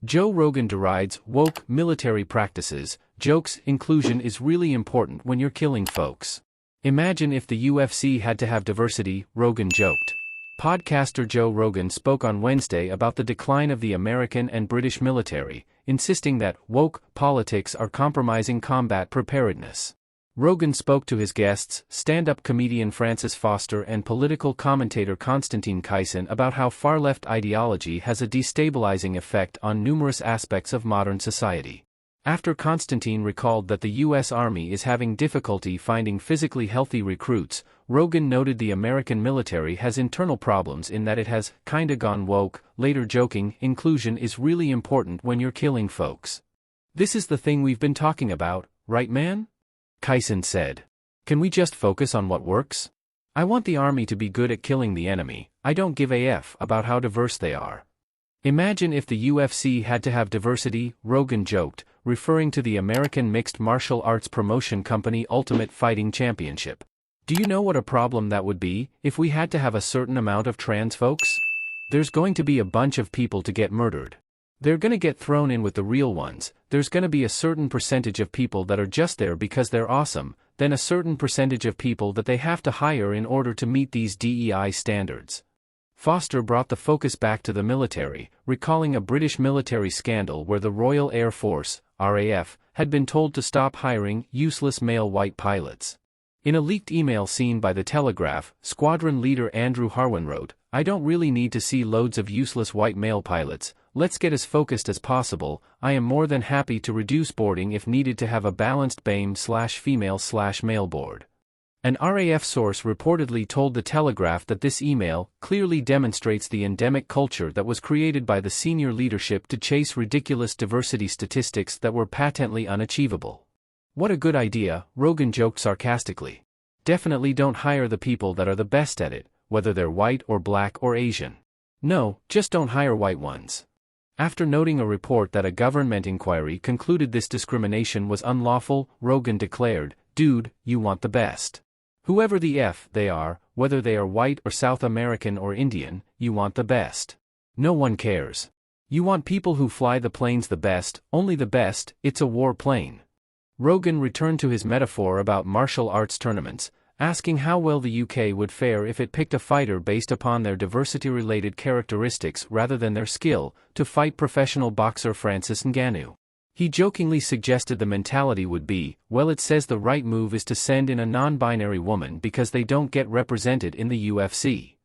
Joe Rogan derides woke military practices, jokes, inclusion is really important when you're killing folks. Imagine if the UFC had to have diversity, Rogan joked. Podcaster Joe Rogan spoke on Wednesday about the decline of the American and British military, insisting that woke politics are compromising combat preparedness. Rogan spoke to his guests, stand-up comedian Francis Foster and political commentator Konstantin Kysin, about how far-left ideology has a destabilizing effect on numerous aspects of modern society. After Konstantin recalled that the U.S. Army is having difficulty finding physically healthy recruits, Rogan noted the American military has internal problems in that it has kinda gone woke, later joking, inclusion is really important when you're killing folks. This is the thing we've been talking about, right man? Kysin said. Can we just focus on what works? I want the army to be good at killing the enemy, I don't give a f about how diverse they are. Imagine if the UFC had to have diversity, Rogan joked, referring to the American mixed martial arts promotion company Ultimate Fighting Championship. Do you know what a problem that would be, if we had to have a certain amount of trans folks? There's going to be a bunch of people to get murdered. They're gonna get thrown in with the real ones, there's gonna be a certain percentage of people that are just there because they're awesome, then a certain percentage of people that they have to hire in order to meet these DEI standards. Foster brought the focus back to the military, recalling a British military scandal where the Royal Air Force, RAF, had been told to stop hiring useless male white pilots. In a leaked email seen by The Telegraph, squadron leader Andrew Harwin wrote, "I don't really need to see loads of useless white male pilots, let's get as focused as possible, I am more than happy to reduce boarding if needed to have a balanced BAME/female/male board." An RAF source reportedly told The Telegraph that this email clearly demonstrates the endemic culture that was created by the senior leadership to chase ridiculous diversity statistics that were patently unachievable. What a good idea, Rogan joked sarcastically. Definitely don't hire the people that are the best at it, whether they're white or black or Asian. No, just don't hire white ones. After noting a report that a government inquiry concluded this discrimination was unlawful, Rogan declared, "Dude, you want the best. Whoever the F they are, whether they are white or South American or Indian, you want the best. No one cares. You want people who fly the planes the best, only the best, it's a war plane." Rogan returned to his metaphor about martial arts tournaments, asking how well the UK would fare if it picked a fighter based upon their diversity-related characteristics rather than their skill, to fight professional boxer Francis Ngannou. He jokingly suggested the mentality would be, well, it says the right move is to send in a non-binary woman because they don't get represented in the UFC.